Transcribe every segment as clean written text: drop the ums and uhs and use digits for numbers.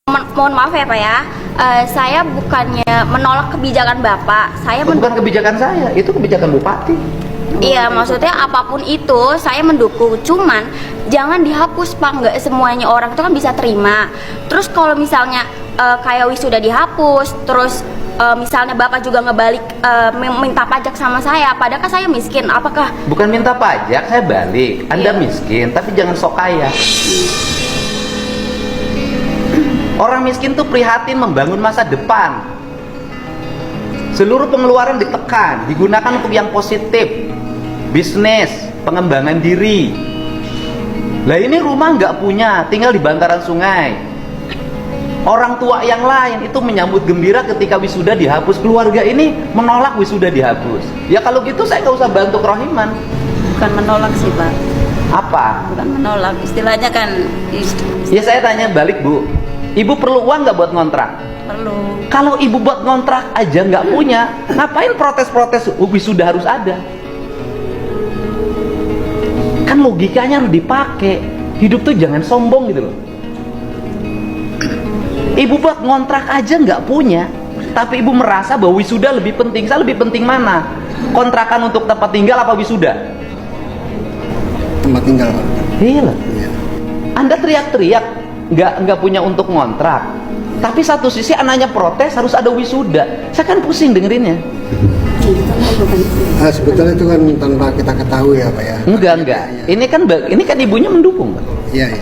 Mohon maaf ya Pak ya, saya bukannya menolak kebijakan Bapak. Saya bukan kebijakan saya, itu kebijakan Bupati. Iya, maksudnya apapun itu saya mendukung. Cuman jangan dihapus Pak, nggak semuanya orang itu kan bisa terima. Terus kalau misalnya kayak wisuda dihapus, terus misalnya Bapak juga ngebalik minta pajak sama saya, padahal kan saya miskin. Apakah Bukan minta pajak, saya balik. Anda miskin, tapi jangan sok kaya. Orang miskin tuh prihatin membangun masa depan. Seluruh pengeluaran ditekan, digunakan untuk yang positif. Bisnis, pengembangan diri. Lah ini rumah nggak punya, tinggal di bantaran sungai. Orang tua yang lain itu menyambut gembira ketika wisuda dihapus. Keluarga ini menolak wisuda dihapus. Ya kalau gitu saya nggak usah bantu kerohiman. Bukan menolak sih Pak. Apa? Bukan menolak, istilahnya kan Ya saya tanya balik Bu, Ibu perlu uang nggak buat ngontrak? perlu. Kalau ibu buat ngontrak aja nggak punya, ngapain protes-protes wisuda harus ada? Kan logikanya harus dipakai. Hidup tuh jangan sombong gitu loh. Ibu buat ngontrak aja nggak punya, tapi ibu merasa bahwa wisuda lebih penting. Saya lebih penting mana? Kontrakan untuk tempat tinggal apa wisuda? Tempat tinggal Pak. Iya lah. Iya. Anda teriak-teriak nggak punya untuk ngontrak, tapi satu sisi anaknya protes harus ada wisuda. Saya kan pusing dengerinnya. Sebetulnya itu kan tanpa kita ketahui ya Pak ya. Enggak. Ini kan ibunya mendukung, Pak. Iya.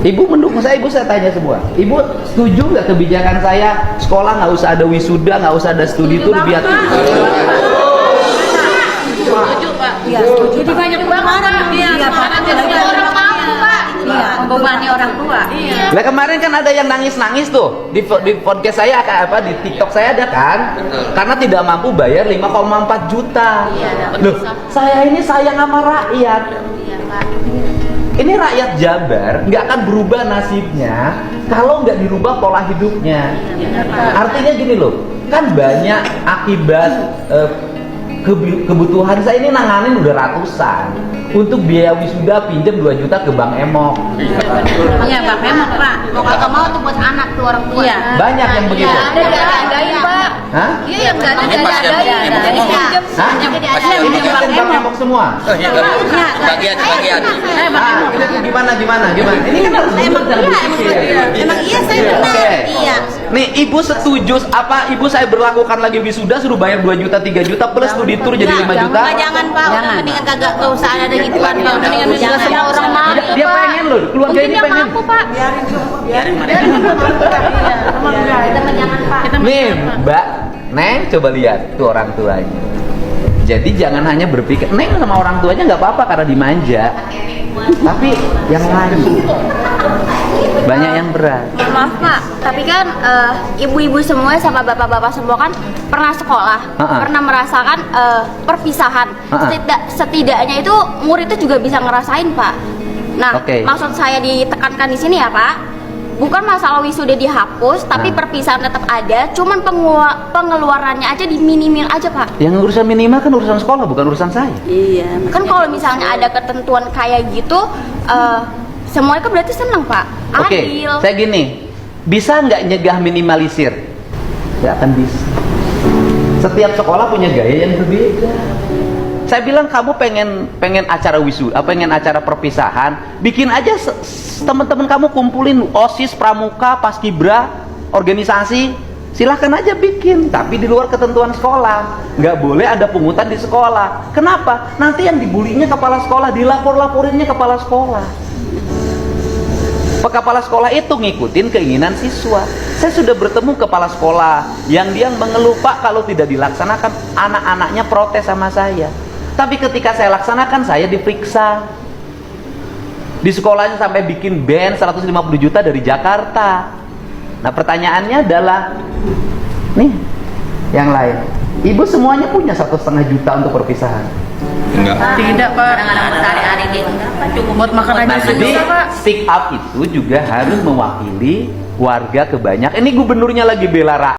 Ibu mendukung saya, saya tanya semua. Ibu setuju nggak kebijakan saya sekolah nggak usah ada wisuda, nggak usah ada studi tour biar Setuju Pak. Iya, setuju. Jadi banyak banget. Iya, sekarang jadi orang mampu Pak. Iya, membebani orang tua. Iya. Lah kemarin kan ada yang nangis-nangis tuh di podcast saya di TikTok saya ada kan? Karena tidak mampu bayar 5,4 juta. Loh, saya ini sayang sama rakyat. Ini rakyat Jabar nggak akan berubah nasibnya kalau nggak dirubah pola hidupnya. Artinya gini loh, kan banyak akibat kebutuhan saya ini nanganin udah ratusan. Untuk biaya wisuda pinjam 2 juta ke Bank Emok. Iya, Bang, memang Pak. mau kagak mau tuh buat anak tuh orang tua? Iya. Banyak yang begitu. Ada diadain Pak. Hah? Iya, yang nggak ada Ini pasien diadain. Emok Jadi semua. pinjam Hah? semuanya Ini kan Bank Emok semua. Iya, bagian. Ini gimana? Ini kan harus Emang iya saya benar. Oke. Iya. Nih ibu setuju apa ibu saya berlakukan lagi wisuda suruh bayar 2 juta 3 juta plus studi tour jadi 5 juta? Jangan Pak, udah mendingan kagak usah ada gituan Pak. Mendingan Jangan semua orang mampu Dia Pak. pengen loh, keluarga Mungkin ini yang pengen. mampu Pak. Jangan Pak. Nih Mbak, Neng coba lihat tuh orang tuanya. Jadi jangan hanya berpikir Neng sama orang tuanya nggak apa-apa karena dimanja, tapi yang lain banyak yang berat. Maaf Pak, tapi kan ibu-ibu semua sama bapak-bapak semua kan pernah sekolah, pernah merasakan perpisahan. Setidaknya itu murid itu juga bisa ngerasain Pak. Nah, maksud saya ditekankan di sini ya Pak, bukan masalah wisuda dihapus, tapi perpisahan tetap ada, cuman pengeluarannya aja diminimil aja Pak. Yang urusan minimal kan urusan sekolah, bukan urusan saya. Iya. Kan kalau misalnya ada ketentuan kayak gitu, semuanya kan berarti senang Pak. Oke, Adil. saya gini, bisa nggak nyegah minimalisir? Nggak akan bisa. Setiap sekolah punya gaya yang berbeda. Saya bilang kamu pengen acara wisuda, pengen acara perpisahan, bikin aja teman-teman kamu kumpulin OSIS, pramuka, paskibra, organisasi, silahkan aja bikin, tapi di luar ketentuan sekolah. Nggak boleh ada pungutan di sekolah. Kenapa? Nanti yang dibulinya kepala sekolah, dilapor-laporinnya kepala sekolah. Kepala sekolah itu ngikutin keinginan siswa. Saya sudah bertemu kepala sekolah yang dia mengeluh, Pak, kalau tidak dilaksanakan anak-anaknya protes sama saya. Tapi ketika saya laksanakan, saya diperiksa. Di sekolahnya sampai bikin band 150 juta dari Jakarta. Nah pertanyaannya adalah, nih yang lain, ibu semuanya punya 1,5 juta untuk perpisahan? Enggak. Tidak Pak. Kadang-kadang sehari-hari dia cukup buat makan aja Jadi susah Pak. speak up itu juga harus mewakili warga kebanyakan. Ini gubernurnya lagi bela rakyat.